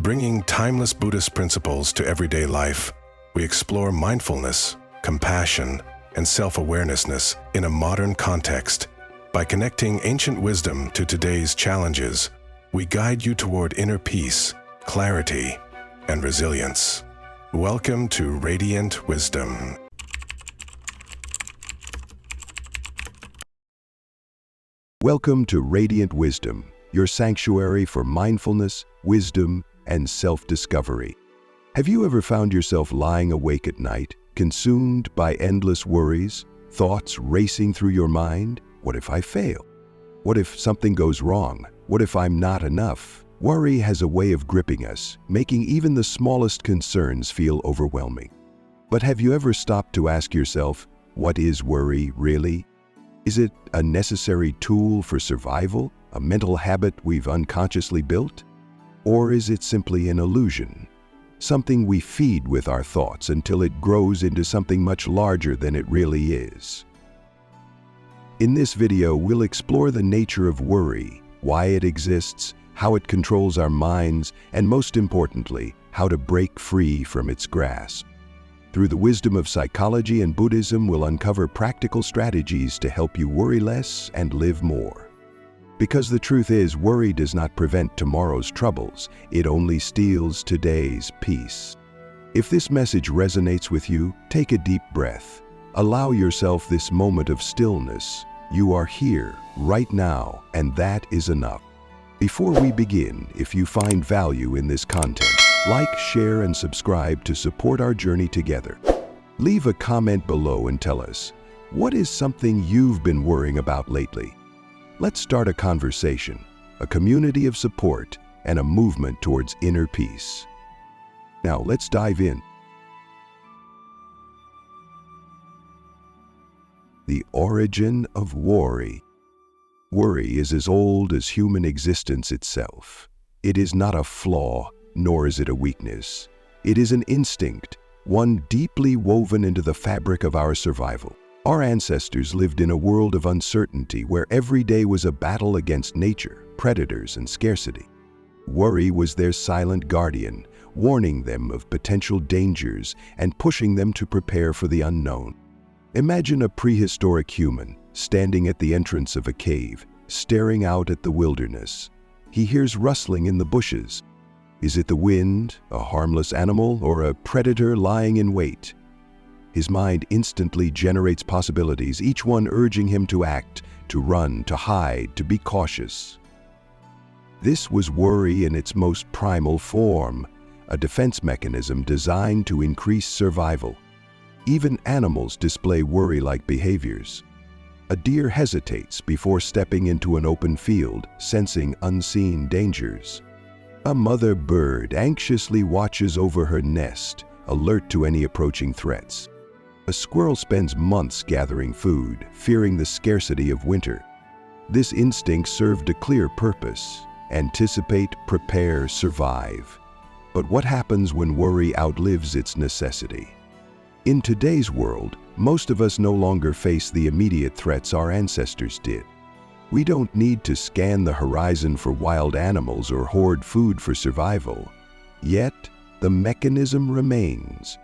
Bringing timeless Buddhist principles to everyday life, we explore mindfulness, compassion, and self-awareness in a modern context. By connecting ancient wisdom to today's challenges, we guide you toward inner peace, clarity, and resilience. Welcome to Radiant Wisdom. Welcome to Radiant Wisdom, your sanctuary for mindfulness, wisdom, and self-discovery. Have you ever found yourself lying awake at night, consumed by endless worries, thoughts racing through your mind? What if I fail? What if something goes wrong? What if I'm not enough? Worry has a way of gripping us, making even the smallest concerns feel overwhelming. But have you ever stopped to ask yourself, what is worry really? Is it a necessary tool for survival, a mental habit we've unconsciously built? Or is it simply an illusion? Something we feed with our thoughts until it grows into something much larger than it really is. In this video, we'll explore the nature of worry, why it exists, how it controls our minds, and most importantly, how to break free from its grasp. Through the wisdom of psychology and Buddhism, we'll uncover practical strategies to help you worry less and live more. Because the truth is, worry does not prevent tomorrow's troubles, it only steals today's peace. If this message resonates with you, take a deep breath. Allow yourself this moment of stillness. You are here, right now, and that is enough. Before we begin, if you find value in this content, like, share, and subscribe to support our journey together. Leave a comment below and tell us, what is something you've been worrying about lately? Let's start a conversation, a community of support, and a movement towards inner peace. Now, let's dive in. The origin of worry. Worry is as old as human existence itself. It is not a flaw, nor is it a weakness. It is an instinct, one deeply woven into the fabric of our survival. Our ancestors lived in a world of uncertainty where every day was a battle against nature, predators, and scarcity. Worry was their silent guardian, warning them of potential dangers and pushing them to prepare for the unknown. Imagine a prehistoric human standing at the entrance of a cave, staring out at the wilderness. He hears rustling in the bushes. Is it the wind, a harmless animal, or a predator lying in wait? His mind instantly generates possibilities, each one urging him to act, to run, to hide, to be cautious. This was worry in its most primal form, a defense mechanism designed to increase survival. Even animals display worry-like behaviors. A deer hesitates before stepping into an open field, sensing unseen dangers. A mother bird anxiously watches over her nest, alert to any approaching threats. A squirrel spends months gathering food, fearing the scarcity of winter. This instinct served a clear purpose: anticipate, prepare, survive. But what happens when worry outlives its necessity? In today's world, most of us no longer face the immediate threats our ancestors did. We don't need to scan the horizon for wild animals or hoard food for survival. Yet, the mechanism remains.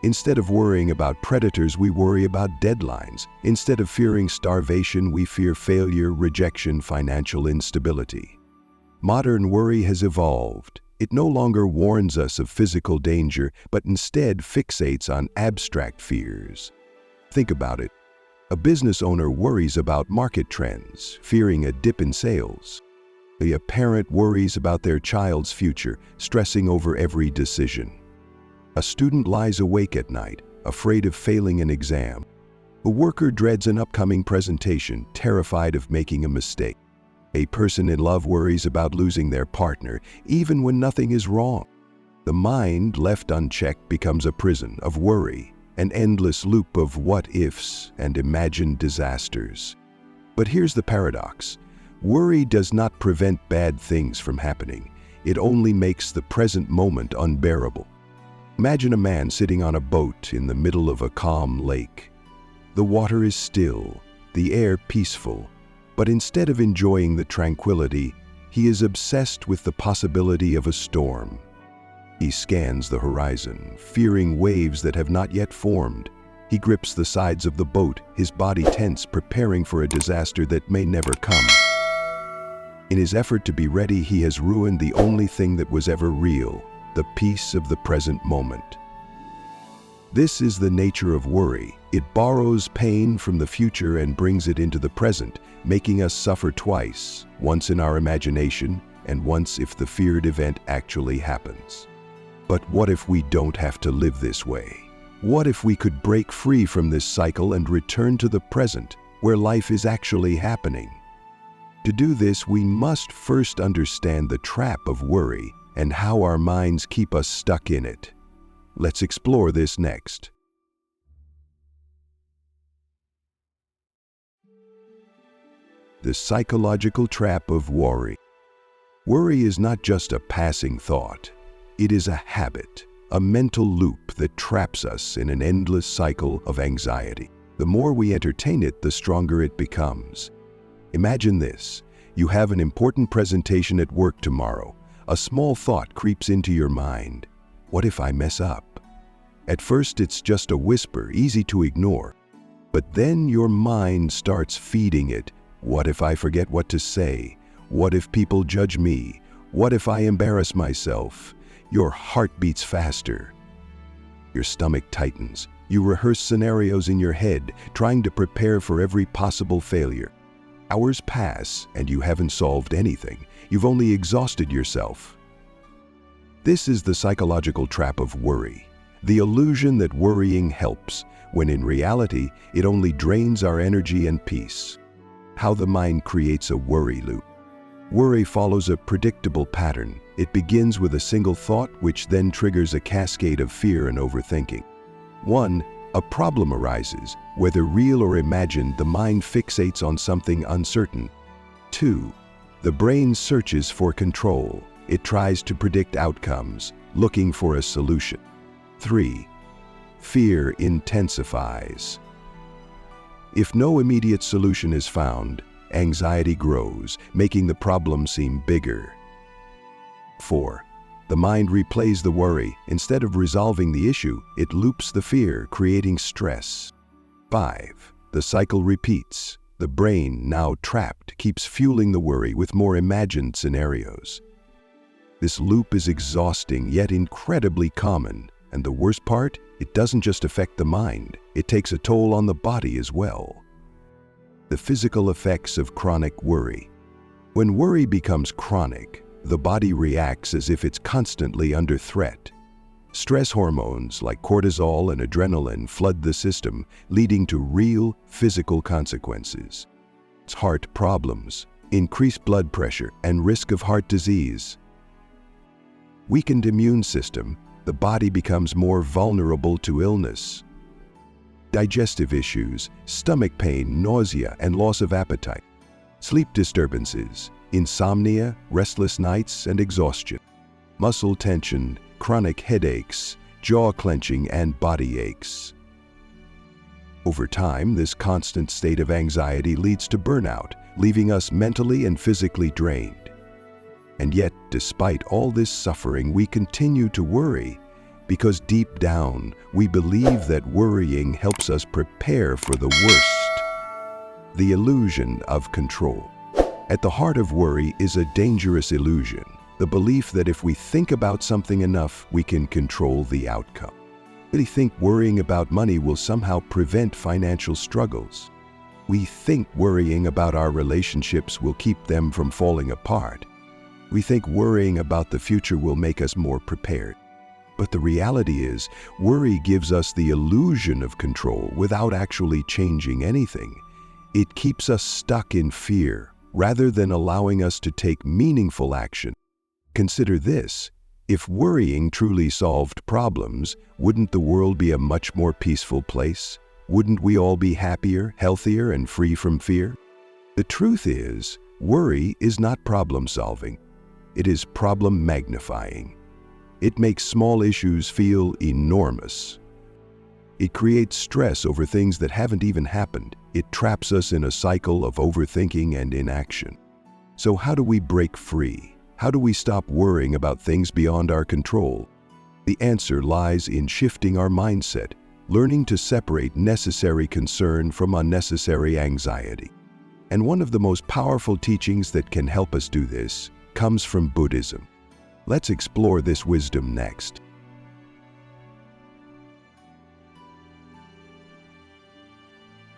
Instead of worrying about predators, we worry about deadlines. Instead of fearing starvation, we fear failure, rejection, financial instability. Modern worry has evolved. It no longer warns us of physical danger, but instead fixates on abstract fears. Think about it. A business owner worries about market trends, fearing a dip in sales. A parent worries about their child's future, stressing over every decision. A student lies awake at night, afraid of failing an exam. A worker dreads an upcoming presentation, terrified of making a mistake. A person in love worries about losing their partner, even when nothing is wrong. The mind, left unchecked, becomes a prison of worry, an endless loop of what-ifs and imagined disasters. But here's the paradox. Worry does not prevent bad things from happening. It only makes the present moment unbearable. Imagine a man sitting on a boat in the middle of a calm lake. The water is still, the air peaceful, but instead of enjoying the tranquility, He is obsessed with the possibility of a storm. He scans the horizon, fearing waves that have not yet formed. He grips the sides of the boat, his body tense, preparing for a disaster that may never come. In his effort to be ready, he has ruined the only thing that was ever real, the peace of the present moment. This is the nature of worry. It borrows pain from the future and brings it into the present, making us suffer twice, once in our imagination and once if the feared event actually happens. But what if we don't have to live this way? What if we could break free from this cycle and return to the present, where life is actually happening? To do this, we must first understand the trap of worry and how our minds keep us stuck in it. Let's explore this next. The psychological trap of worry. Worry is not just a passing thought. It is a habit, a mental loop that traps us in an endless cycle of anxiety. The more we entertain it, the stronger it becomes. Imagine this. You have an important presentation at work tomorrow. A small thought creeps into your mind. What if I mess up? At first, it's just a whisper, easy to ignore. But then your mind starts feeding it. What if I forget what to say? What if people judge me? What if I embarrass myself? Your heart beats faster. Your stomach tightens. You rehearse scenarios in your head, trying to prepare for every possible failure. Hours pass and you haven't solved anything. You've only exhausted yourself. This is the psychological trap of worry. The illusion that worrying helps, when in reality, it only drains our energy and peace. How the mind creates a worry loop. Worry follows a predictable pattern. It begins with a single thought, which then triggers a cascade of fear and overthinking. 1. A problem arises. Whether real or imagined, the mind fixates on something uncertain. 2. The brain searches for control. It tries to predict outcomes, looking for a solution. 3. Fear intensifies. If no immediate solution is found, anxiety grows, making the problem seem bigger. 4. The mind replays the worry. Instead of resolving the issue, it loops the fear, creating stress. 5. The cycle repeats. The brain, now trapped, keeps fueling the worry with more imagined scenarios. This loop is exhausting, yet incredibly common. And the worst part, it doesn't just affect the mind, it takes a toll on the body as well. The physical effects of chronic worry. When worry becomes chronic, the body reacts as if it's constantly under threat. Stress hormones like cortisol and adrenaline flood the system, leading to real physical consequences. It's heart problems, increased blood pressure, and risk of heart disease. Weakened immune system, the body becomes more vulnerable to illness. Digestive issues, stomach pain, nausea, and loss of appetite. Sleep disturbances, insomnia, restless nights, and exhaustion. Muscle tension, chronic headaches, jaw clenching, and body aches. Over time, this constant state of anxiety leads to burnout, leaving us mentally and physically drained. And yet, despite all this suffering, we continue to worry because deep down, we believe that worrying helps us prepare for the worst. The illusion of control. At the heart of worry is a dangerous illusion, the belief that if we think about something enough, we can control the outcome. We think worrying about money will somehow prevent financial struggles. We think worrying about our relationships will keep them from falling apart. We think worrying about the future will make us more prepared. But the reality is, worry gives us the illusion of control without actually changing anything. It keeps us stuck in fear, rather than allowing us to take meaningful action. Consider this. If worrying truly solved problems, wouldn't the world be a much more peaceful place? Wouldn't we all be happier, healthier, and free from fear? The truth is, worry is not problem solving. It is problem magnifying. It makes small issues feel enormous. It creates stress over things that haven't even happened. It traps us in a cycle of overthinking and inaction. So how do we break free? How do we stop worrying about things beyond our control? The answer lies in shifting our mindset, learning to separate necessary concern from unnecessary anxiety. And one of the most powerful teachings that can help us do this comes from Buddhism. Let's explore this wisdom next.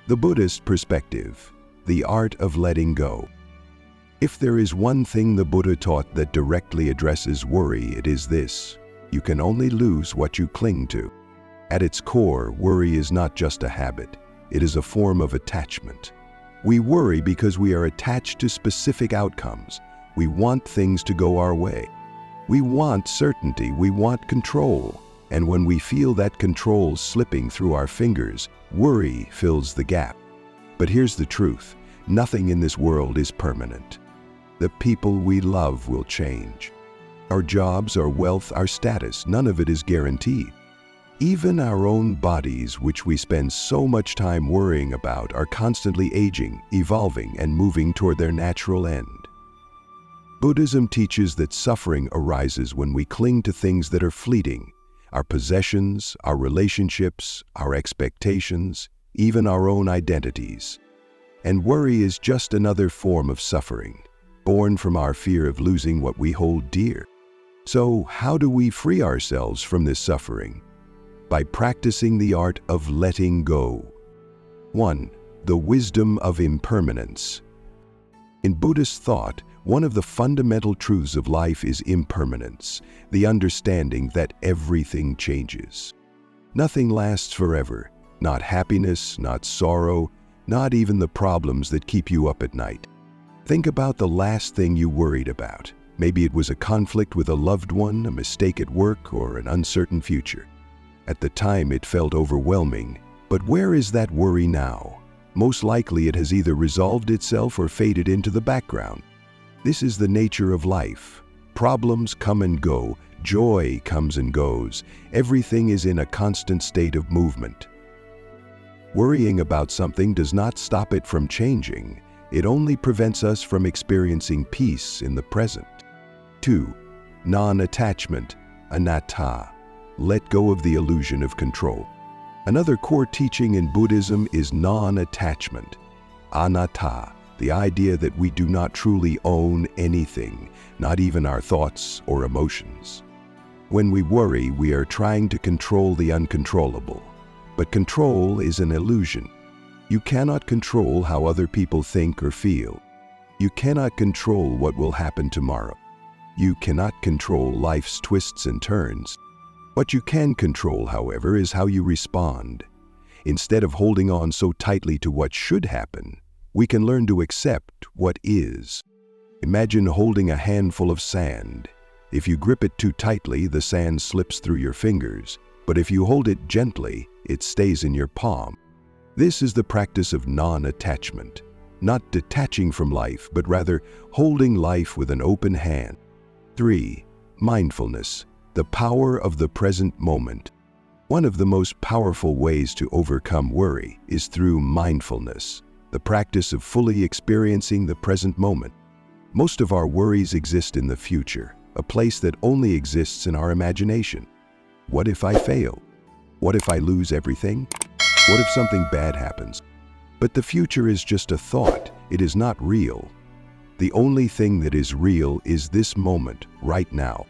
The Buddhist perspective, the art of letting go. If there is one thing the Buddha taught that directly addresses worry, it is this: you can only lose what you cling to. At its core, worry is not just a habit, it is a form of attachment. We worry because we are attached to specific outcomes. We want things to go our way. We want certainty, we want control. And when we feel that control slipping through our fingers, worry fills the gap. But here's the truth: nothing in this world is permanent. The people we love will change. Our jobs, our wealth, our status, none of it is guaranteed. Even our own bodies, which we spend so much time worrying about, are constantly aging, evolving, and moving toward their natural end. Buddhism teaches that suffering arises when we cling to things that are fleeting: our possessions, our relationships, our expectations, even our own identities. And worry is just another form of suffering, born from our fear of losing what we hold dear. So, how do we free ourselves from this suffering? By practicing the art of letting go. 1. The wisdom of impermanence. In Buddhist thought, one of the fundamental truths of life is impermanence, the understanding that everything changes. Nothing lasts forever, not happiness, not sorrow, not even the problems that keep you up at night. Think about the last thing you worried about. Maybe it was a conflict with a loved one, a mistake at work, or an uncertain future. At the time, it felt overwhelming, but where is that worry now? Most likely it has either resolved itself or faded into the background. This is the nature of life. Problems come and go, joy comes and goes. Everything is in a constant state of movement. Worrying about something does not stop it from changing. It only prevents us from experiencing peace in the present. 2. Non-attachment, anatta. Let go of the illusion of control. Another core teaching in Buddhism is non-attachment, anatta, the idea that we do not truly own anything, not even our thoughts or emotions. When we worry, we are trying to control the uncontrollable. But control is an illusion. You cannot control how other people think or feel. You cannot control what will happen tomorrow. You cannot control life's twists and turns. What you can control, however, is how you respond. Instead of holding on so tightly to what should happen, we can learn to accept what is. Imagine holding a handful of sand. If you grip it too tightly, the sand slips through your fingers. But if you hold it gently, it stays in your palm. This is the practice of non-attachment, not detaching from life, but rather holding life with an open hand. 3. Mindfulness, the power of the present moment. One of the most powerful ways to overcome worry is through mindfulness, the practice of fully experiencing the present moment. Most of our worries exist in the future, a place that only exists in our imagination. What if I fail? What if I lose everything? What if something bad happens? But the future is just a thought. It is not real. The only thing that is real is this moment, right now.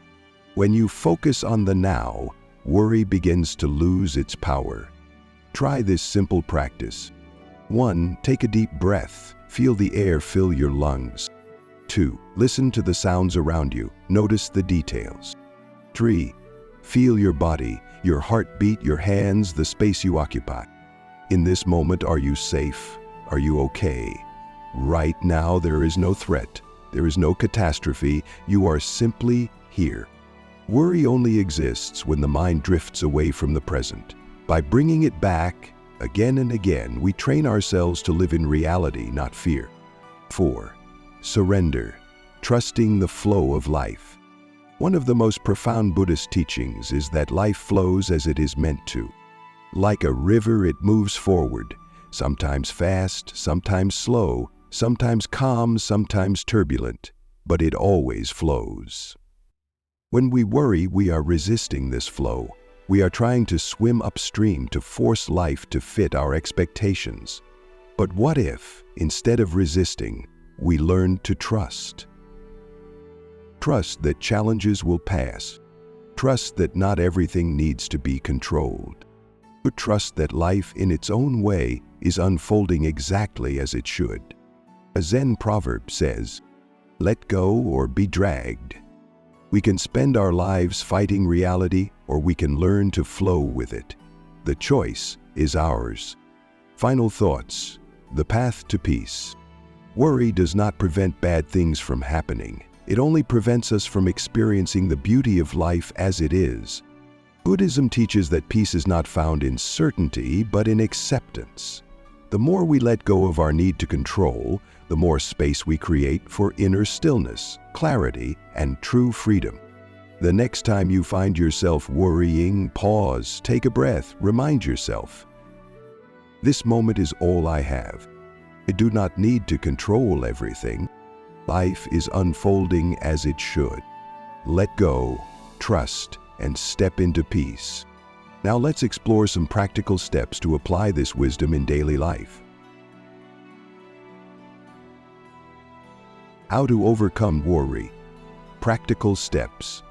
When you focus on the now, worry begins to lose its power. Try this simple practice. 1. Take a deep breath. Feel the air fill your lungs. 2. Listen to the sounds around you. Notice the details. 3. Feel your body, your heartbeat, your hands, the space you occupy. In this moment, are you safe? Are you okay? Right now, there is no threat. There is no catastrophe. You are simply here. Worry only exists when the mind drifts away from the present. By bringing it back, again and again, we train ourselves to live in reality, not fear. 4. Surrender, trusting the flow of life. One of the most profound Buddhist teachings is that life flows as it is meant to. Like a river, it moves forward, sometimes fast, sometimes slow, sometimes calm, sometimes turbulent, but it always flows. When we worry, we are resisting this flow. We are trying to swim upstream to force life to fit our expectations. But what if, instead of resisting, we learn to trust? Trust that challenges will pass. Trust that not everything needs to be controlled. But trust that life in its own way is unfolding exactly as it should. A Zen proverb says, "Let go or be dragged." We can spend our lives fighting reality, or we can learn to flow with it. The choice is ours. Final thoughts. The path to peace. Worry does not prevent bad things from happening. It only prevents us from experiencing the beauty of life as it is. Buddhism teaches that peace is not found in certainty, but in acceptance. The more we let go of our need to control, the more space we create for inner stillness, clarity, and true freedom. The next time you find yourself worrying, pause, take a breath, remind yourself, this moment is all I have. I do not need to control everything. Life is unfolding as it should. Let go, trust, and step into peace. Now let's explore some practical steps to apply this wisdom in daily life. How to overcome worry. Practical steps.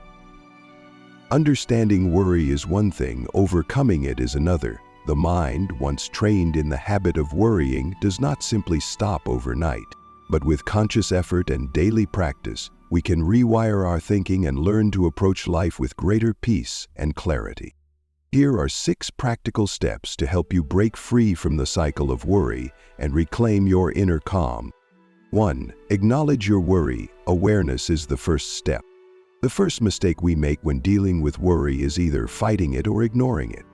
Understanding worry is one thing, overcoming it is another. The mind, once trained in the habit of worrying, does not simply stop overnight. But with conscious effort and daily practice, we can rewire our thinking and learn to approach life with greater peace and clarity. Here are 6 practical steps to help you break free from the cycle of worry and reclaim your inner calm. 1. Acknowledge your worry. Awareness is the first step. The first mistake we make when dealing with worry is either fighting it or ignoring it.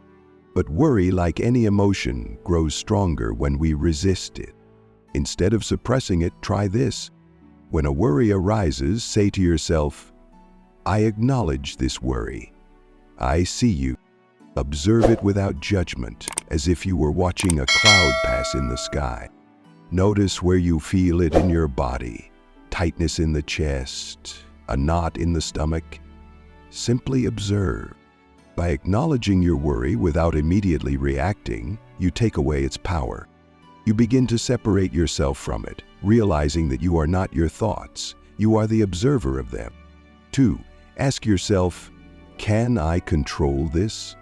But worry, like any emotion, grows stronger when we resist it. Instead of suppressing it, try this. When a worry arises, say to yourself, I acknowledge this worry. I see you. Observe it without judgment, as if you were watching a cloud pass in the sky. Notice where you feel it in your body, tightness in the chest, a knot in the stomach. Simply observe. By acknowledging your worry without immediately reacting, you take away its power. You begin to separate yourself from it, realizing that you are not your thoughts, you are the observer of them. 2. Ask yourself, can I control this?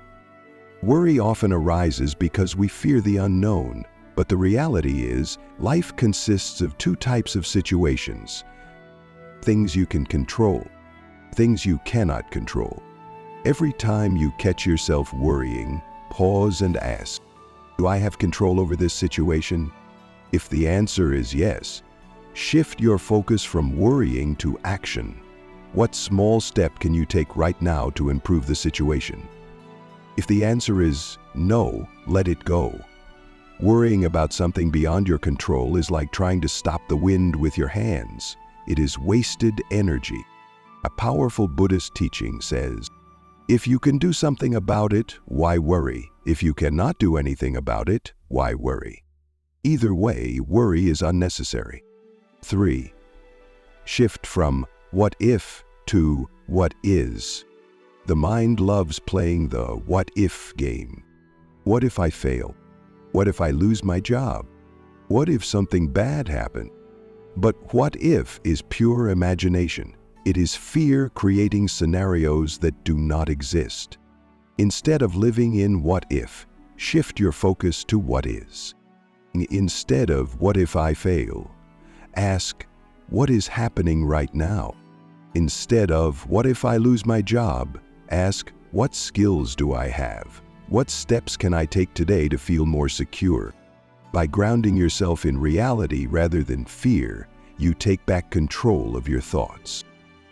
Worry often arises because we fear the unknown, but the reality is, life consists of 2 types of situations. Things you can control, things you cannot control. Every time you catch yourself worrying, pause and ask, do I have control over this situation? If the answer is yes, shift your focus from worrying to action. What small step can you take right now to improve the situation? If the answer is no, let it go. Worrying about something beyond your control is like trying to stop the wind with your hands. It is wasted energy. A powerful Buddhist teaching says, if you can do something about it, why worry? If you cannot do anything about it, why worry? Either way, worry is unnecessary. 3. Shift from what if to what is. The mind loves playing the what if game. What if I fail? What if I lose my job? What if something bad happened? But what if is pure imagination. It is fear creating scenarios that do not exist. Instead of living in what if, shift your focus to what is. Instead of what if I fail, ask what is happening right now. Instead of what if I lose my job, ask what skills do I have? What steps can I take today to feel more secure? By grounding yourself in reality rather than fear, you take back control of your thoughts.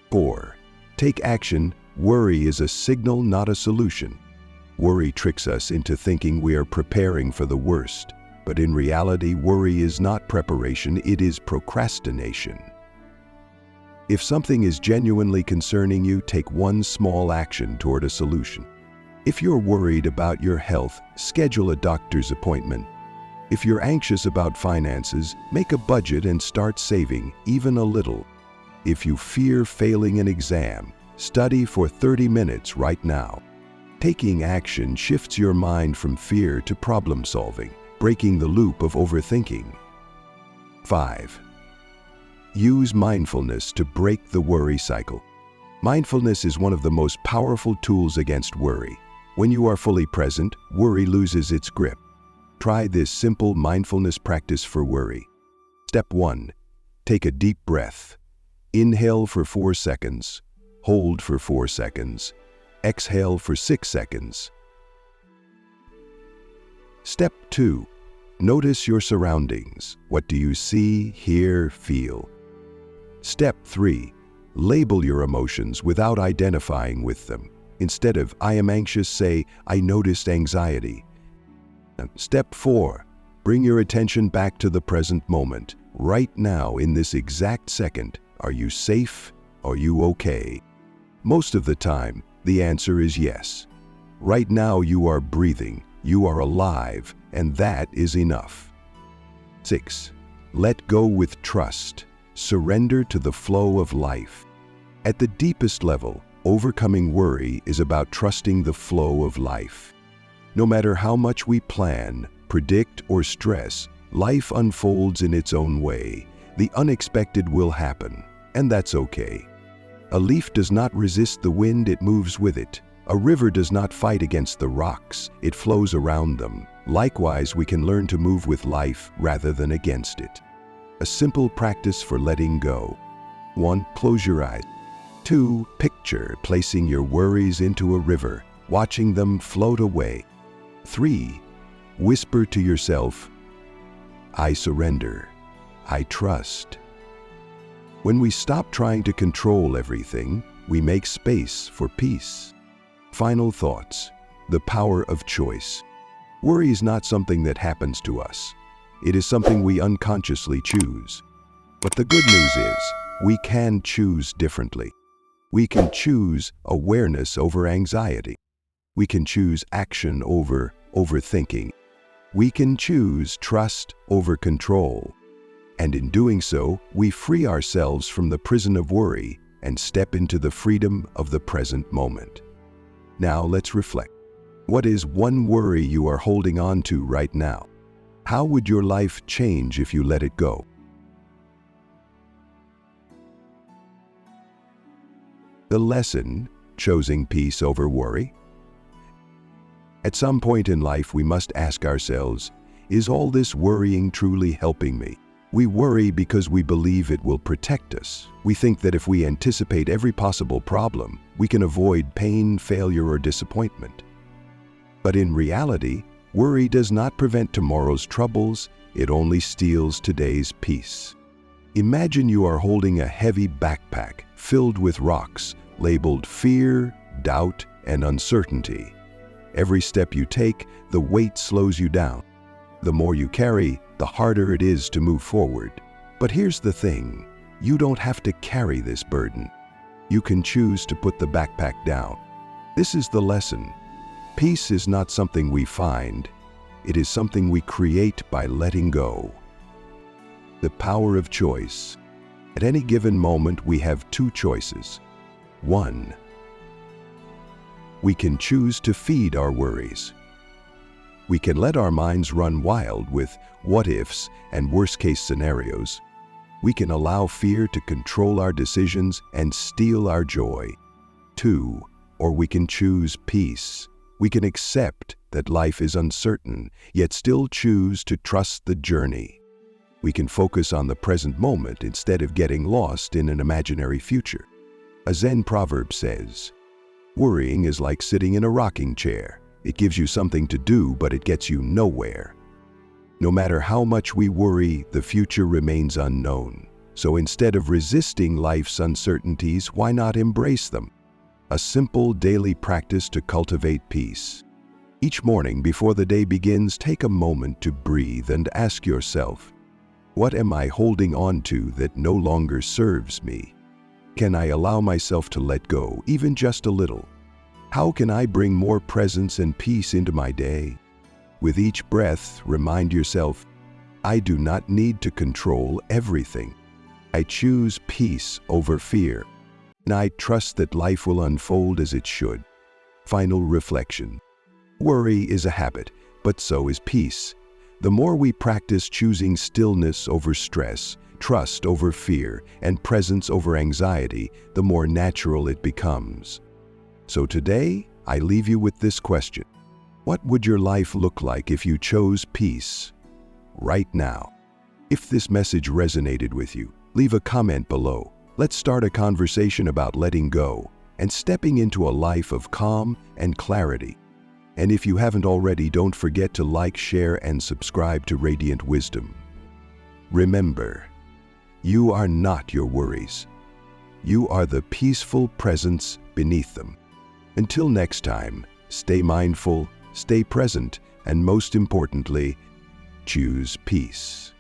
4. Take action. Worry is a signal, not a solution. Worry tricks us into thinking we are preparing for the worst, but in reality, worry is not preparation, it is procrastination. If something is genuinely concerning you, take one small action toward a solution. If you're worried about your health, schedule a doctor's appointment. If you're anxious about finances, make a budget and start saving, even a little. If you fear failing an exam, study for 30 minutes right now. Taking action shifts your mind from fear to problem solving, breaking the loop of overthinking. 5. Use mindfulness to break the worry cycle. Mindfulness is one of the most powerful tools against worry. When you are fully present, worry loses its grip. Try this simple mindfulness practice for worry. Step 1. Take a deep breath. Inhale for 4 seconds. Hold for 4 seconds. Exhale for 6 seconds. Step 2. Notice your surroundings. What do you see, hear, feel? Step 3. Label your emotions without identifying with them. Instead of "I am anxious," say "I noticed anxiety." Step 4. Bring your attention back to the present moment. Right now, in this exact second, are you safe? Are you okay? Most of the time, the answer is yes. Right now you are breathing, you are alive, and that is enough. 6. Let go with trust. Surrender to the flow of life. At the deepest level, overcoming worry is about trusting the flow of life. No matter how much we plan, predict, or stress, life unfolds in its own way. The unexpected will happen, and that's okay. A leaf does not resist the wind, it moves with it. A river does not fight against the rocks, it flows around them. Likewise, we can learn to move with life rather than against it. A simple practice for letting go. 1. Close your eyes. 2. Picture placing your worries into a river, watching them float away. 3. Whisper to yourself, "I surrender. I trust." When we stop trying to control everything, we make space for peace. Final thoughts. The power of choice. Worry is not something that happens to us. It is something we unconsciously choose. But the good news is, we can choose differently. We can choose awareness over anxiety. We can choose action over overthinking. We can choose trust over control. And in doing so, we free ourselves from the prison of worry and step into the freedom of the present moment. Now let's reflect. What is one worry you are holding on to right now? How would your life change if you let it go? The lesson: choosing peace over worry. At some point in life, we must ask ourselves, is all this worrying truly helping me? We worry because we believe it will protect us. We think that if we anticipate every possible problem, we can avoid pain, failure, or disappointment. But in reality, worry does not prevent tomorrow's troubles, it only steals today's peace. Imagine you are holding a heavy backpack filled with rocks, labeled fear, doubt, and uncertainty. Every step you take, the weight slows you down. The more you carry, the harder it is to move forward. But here's the thing, you don't have to carry this burden. You can choose to put the backpack down. This is the lesson. Peace is not something we find, it is something we create by letting go. The power of choice. At any given moment, we have two choices. 1. We can choose to feed our worries. We can let our minds run wild with what-ifs and worst-case scenarios. We can allow fear to control our decisions and steal our joy. 2. Or we can choose peace. We can accept that life is uncertain, yet still choose to trust the journey. We can focus on the present moment instead of getting lost in an imaginary future. A Zen proverb says, "Worrying is like sitting in a rocking chair. It gives you something to do, but it gets you nowhere." No matter how much we worry, the future remains unknown. So instead of resisting life's uncertainties, why not embrace them? A simple daily practice to cultivate peace. Each morning before the day begins, take a moment to breathe and ask yourself, what am I holding on to that no longer serves me? Can I allow myself to let go, even just a little? How can I bring more presence and peace into my day? With each breath, remind yourself, I do not need to control everything. I choose peace over fear, and I trust that life will unfold as it should. Final reflection. Worry is a habit, but so is peace. The more we practice choosing stillness over stress, trust over fear, and presence over anxiety, the more natural it becomes. So today, I leave you with this question. What would your life look like if you chose peace right now? If this message resonated with you, leave a comment below. Let's start a conversation about letting go and stepping into a life of calm and clarity. And if you haven't already, don't forget to like, share, and subscribe to Radiant Wisdom. Remember, you are not your worries. You are the peaceful presence beneath them. Until next time, stay mindful, stay present, and most importantly, choose peace.